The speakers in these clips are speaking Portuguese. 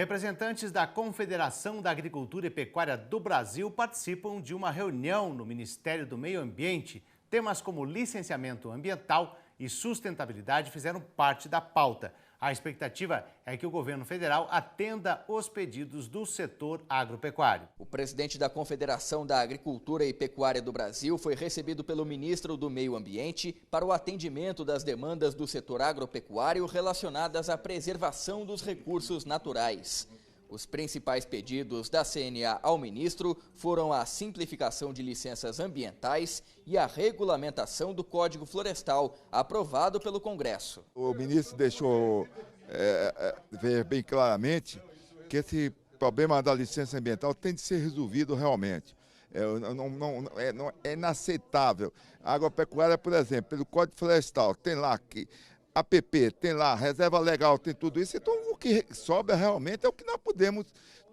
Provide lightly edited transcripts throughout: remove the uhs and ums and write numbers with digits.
Representantes da Confederação da Agricultura e Pecuária do Brasil participam de uma reunião no Ministério do Meio Ambiente. Temas como licenciamento ambiental e sustentabilidade fizeram parte da pauta. A expectativa é que o governo federal atenda os pedidos do setor agropecuário. O presidente da Confederação da Agricultura e Pecuária do Brasil foi recebido pelo ministro do Meio Ambiente para o atendimento das demandas do setor agropecuário relacionadas à preservação dos recursos naturais. Os principais pedidos da CNA ao ministro foram a simplificação de licenças ambientais e a regulamentação do Código Florestal, aprovado pelo Congresso. O ministro deixou ver bem claramente que esse problema da licença ambiental tem de ser resolvido realmente. É inaceitável. A agropecuária, por exemplo, pelo Código Florestal, tem lá que APP, tem lá, reserva legal, tem tudo isso. Então, o que sobra realmente é o que nós podemos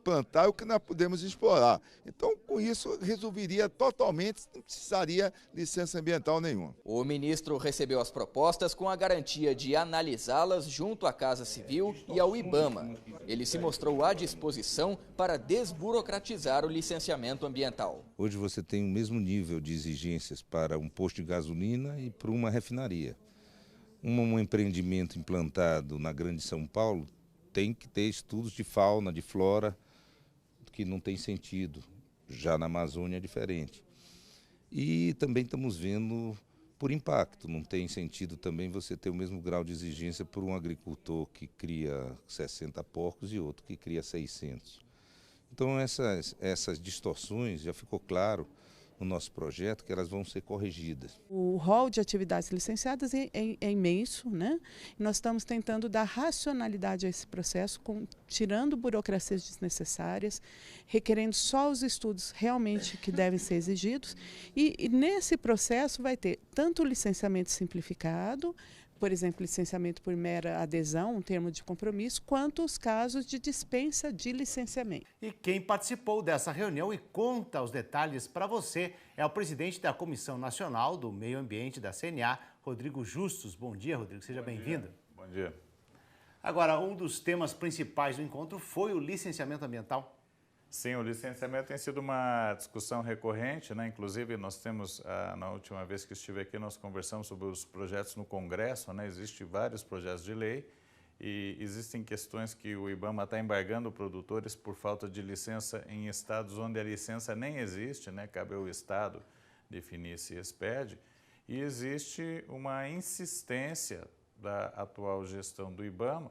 plantar e o que nós podemos explorar. Então, com isso, resolveria totalmente, não precisaria licença ambiental nenhuma. O ministro recebeu as propostas com a garantia de analisá-las junto à Casa Civil e ao IBAMA. Ele se mostrou à disposição para desburocratizar o licenciamento ambiental. Hoje você tem o mesmo nível de exigências para um posto de gasolina e para uma refinaria. Um empreendimento implantado na Grande São Paulo tem que ter estudos de fauna, de flora, que não tem sentido. Já na Amazônia é diferente. E também estamos vendo por impacto. Não tem sentido também você ter o mesmo grau de exigência por um agricultor que cria 60 porcos e outro que cria 600. Então essas distorções, já ficou claro no nosso projeto que elas vão ser corrigidas. O rol de atividades licenciadas é imenso, né? Nós estamos tentando dar racionalidade a esse processo, tirando burocracias desnecessárias, requerendo só os estudos realmente que devem ser exigidos. E nesse processo vai ter tanto o licenciamento simplificado, por exemplo, licenciamento por mera adesão, um termo de compromisso, quanto os casos de dispensa de licenciamento. E quem participou dessa reunião e conta os detalhes para você é o presidente da Comissão Nacional do Meio Ambiente da CNA, Rodrigo Justus. Bom dia, Rodrigo, seja bem-vindo. Bom dia. Agora, um dos temas principais do encontro foi o licenciamento ambiental. Sim, o licenciamento tem sido uma discussão recorrente, né? Inclusive nós temos, na última vez que estive aqui, nós conversamos sobre os projetos no Congresso, né? Existem vários projetos de lei e existem questões que o IBAMA está embargando produtores por falta de licença em estados onde a licença nem existe, né? Cabe ao estado definir se expede, e existe uma insistência da atual gestão do IBAMA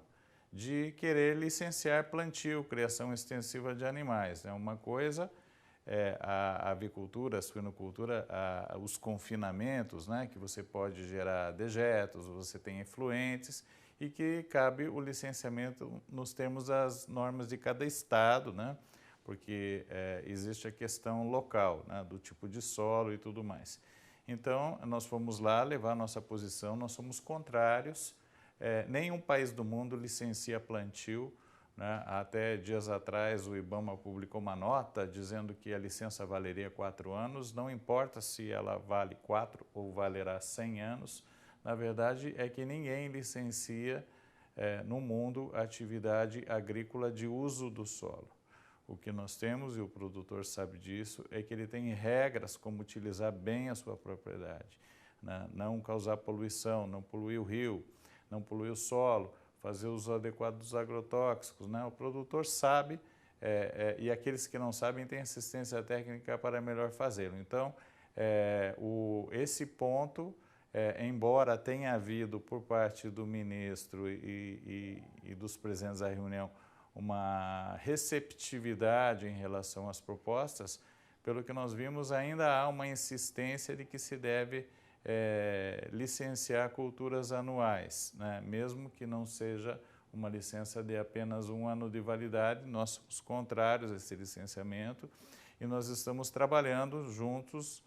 de querer licenciar plantio, criação extensiva de animais. Uma coisa é a avicultura, a suinocultura, os confinamentos, né, que você pode gerar dejetos, você tem efluentes e que cabe o licenciamento nos termos das normas de cada estado, né, porque existe a questão local, né, do tipo de solo e tudo mais. Então, nós fomos lá levar a nossa posição, nós somos contrários. Nenhum país do mundo licencia plantio, né? Até dias atrás o IBAMA publicou uma nota dizendo que a licença valeria 4 anos, não importa se ela vale 4 ou valerá 100 anos, na verdade é que ninguém licencia no mundo a atividade agrícola de uso do solo. O que nós temos, e o produtor sabe disso, é que ele tem regras como utilizar bem a sua propriedade, né? Não causar poluição, não poluir o rio, não poluir o solo, fazer uso adequado dos agrotóxicos, né? O produtor sabe e aqueles que não sabem têm assistência técnica para melhor fazê-lo. Então, esse ponto, embora tenha havido por parte do ministro e dos presentes à reunião uma receptividade em relação às propostas, pelo que nós vimos ainda há uma insistência de que se deve licenciar culturas anuais, né? Mesmo que não seja uma licença de apenas 1 ano de validade, nós somos contrários a esse licenciamento e nós estamos trabalhando juntos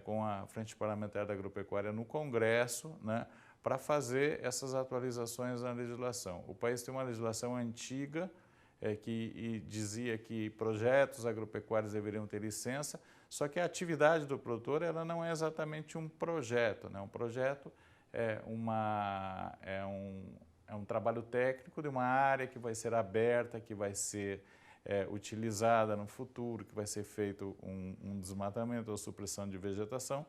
com a Frente Parlamentar da Agropecuária no Congresso, né, para fazer essas atualizações na legislação. O país tem uma legislação antiga que dizia que projetos agropecuários deveriam ter licença, só que a atividade do produtor ela não é exatamente um projeto, né? Um projeto É um trabalho técnico de uma área que vai ser aberta, que vai ser utilizada no futuro, que vai ser feito um desmatamento ou supressão de vegetação,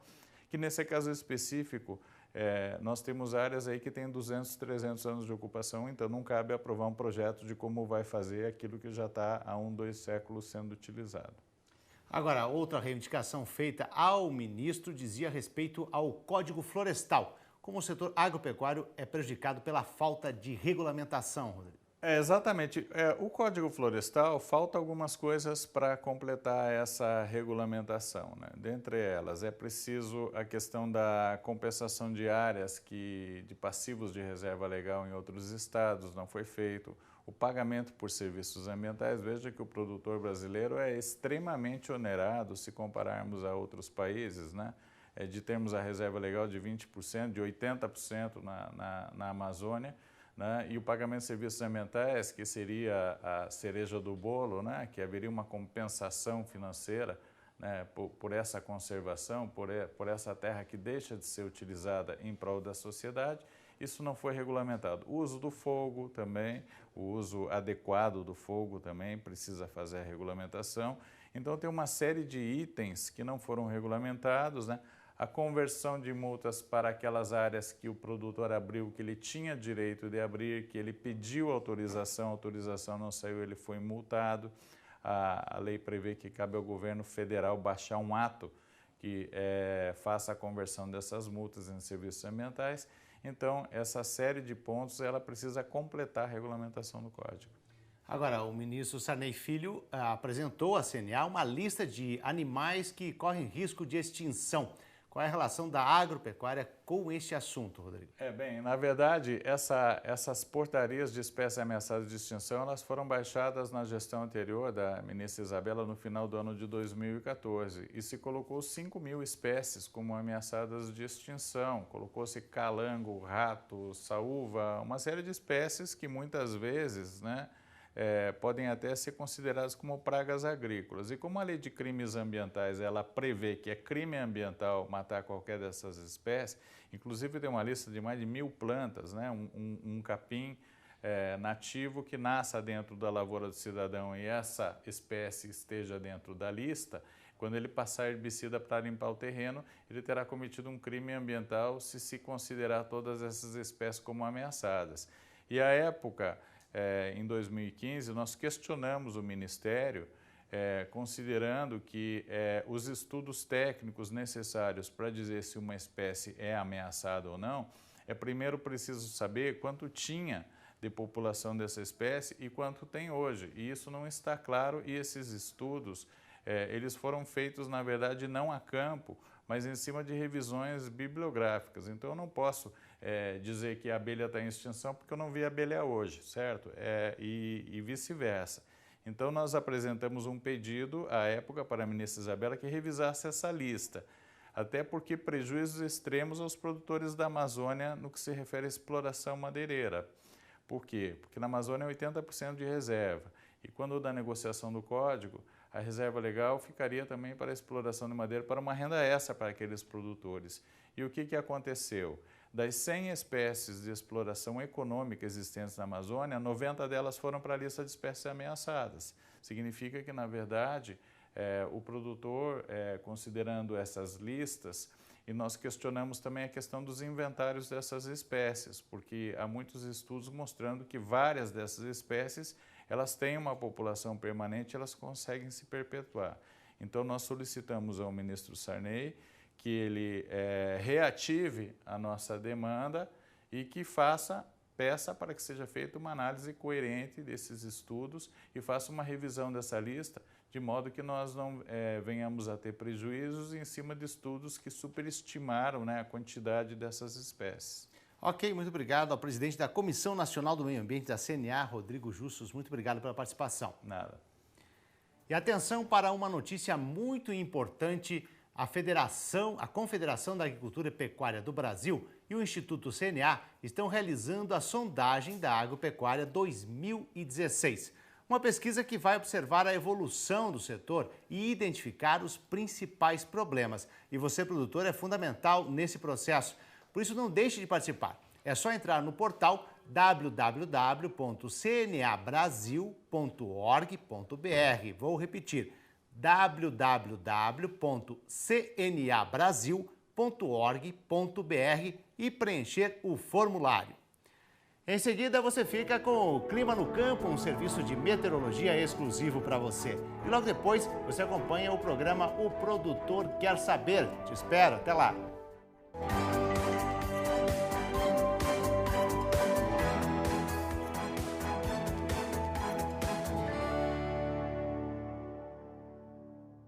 que nesse caso específico, nós temos áreas aí que têm 200, 300 anos de ocupação, então não cabe aprovar um projeto de como vai fazer aquilo que já está há 1, 2 séculos sendo utilizado. Agora, outra reivindicação feita ao ministro dizia respeito ao Código Florestal, como o setor agropecuário é prejudicado pela falta de regulamentação, Rodrigo. Exatamente. O Código Florestal, falta algumas coisas para completar essa regulamentação, né? Dentre elas, é preciso a questão da compensação de áreas de passivos de reserva legal em outros estados, não foi feito. O pagamento por serviços ambientais, veja que o produtor brasileiro é extremamente onerado se compararmos a outros países, né? De termos a reserva legal de 20%, de 80% na Amazônia, né? E o pagamento de serviços ambientais, que seria a cereja do bolo, né? Que haveria uma compensação financeira, né? Por essa conservação, por essa terra que deixa de ser utilizada em prol da sociedade, isso não foi regulamentado. O uso do fogo também, o uso adequado do fogo também precisa fazer a regulamentação. Então tem uma série de itens que não foram regulamentados, né? A conversão de multas para aquelas áreas que o produtor abriu, que ele tinha direito de abrir, que ele pediu autorização, a autorização não saiu, ele foi multado. A lei prevê que cabe ao governo federal baixar um ato que faça a conversão dessas multas em serviços ambientais. Então, essa série de pontos, ela precisa completar a regulamentação do Código. Agora, o ministro Sarney Filho apresentou à CNA uma lista de animais que correm risco de extinção. Qual é a relação da agropecuária com este assunto, Rodrigo? Bem, na verdade, essas portarias de espécies ameaçadas de extinção, elas foram baixadas na gestão anterior da ministra Isabela no final do ano de 2014 e se colocou 5.000 espécies como ameaçadas de extinção. Colocou-se calango, rato, saúva, uma série de espécies que muitas vezes, né, podem até ser consideradas como pragas agrícolas. E como a lei de crimes ambientais ela prevê que é crime ambiental matar qualquer dessas espécies, inclusive tem uma lista de mais de 1.000 plantas, né? Um capim nativo que nasça dentro da lavoura do cidadão e essa espécie esteja dentro da lista, quando ele passar herbicida para limpar o terreno, ele terá cometido um crime ambiental se considerar todas essas espécies como ameaçadas. E à época, em 2015, nós questionamos o Ministério, considerando que os estudos técnicos necessários para dizer se uma espécie é ameaçada ou não, primeiro preciso saber quanto tinha de população dessa espécie e quanto tem hoje. E isso não está claro e esses estudos, eles foram feitos, na verdade, não a campo, mas em cima de revisões bibliográficas. Então, eu não posso dizer que a abelha está em extinção porque eu não vi a abelha hoje, certo? E vice-versa. Então, nós apresentamos um pedido, à época, para a ministra Isabela que revisasse essa lista, até porque prejuízos extremos aos produtores da Amazônia no que se refere à exploração madeireira. Por quê? Porque na Amazônia é 80% de reserva. E quando da negociação do Código, a reserva legal ficaria também para a exploração de madeira, para uma renda extra para aqueles produtores. E o que aconteceu? Das 100 espécies de exploração econômica existentes na Amazônia, 90 delas foram para a lista de espécies ameaçadas. Significa que, na verdade, o produtor, considerando essas listas, e nós questionamos também a questão dos inventários dessas espécies, porque há muitos estudos mostrando que várias dessas espécies elas têm uma população permanente, elas conseguem se perpetuar. Então, nós solicitamos ao ministro Sarney que ele reative a nossa demanda e que peça para que seja feita uma análise coerente desses estudos e faça uma revisão dessa lista, de modo que nós não venhamos a ter prejuízos em cima de estudos que superestimaram, né, a quantidade dessas espécies. Ok, muito obrigado ao presidente da Comissão Nacional do Meio Ambiente da CNA, Rodrigo Justus. Muito obrigado pela participação. Nada. E atenção para uma notícia muito importante. A Confederação da Agricultura e Pecuária do Brasil e o Instituto CNA estão realizando a sondagem da agropecuária 2016. Uma pesquisa que vai observar a evolução do setor e identificar os principais problemas. E você, produtor, é fundamental nesse processo. Por isso, não deixe de participar. É só entrar no portal www.cnabrasil.org.br. Vou repetir, www.cnabrasil.org.br e preencher o formulário. Em seguida, você fica com o Clima no Campo, um serviço de meteorologia exclusivo para você. E logo depois, você acompanha o programa O Produtor Quer Saber. Te espero, até lá!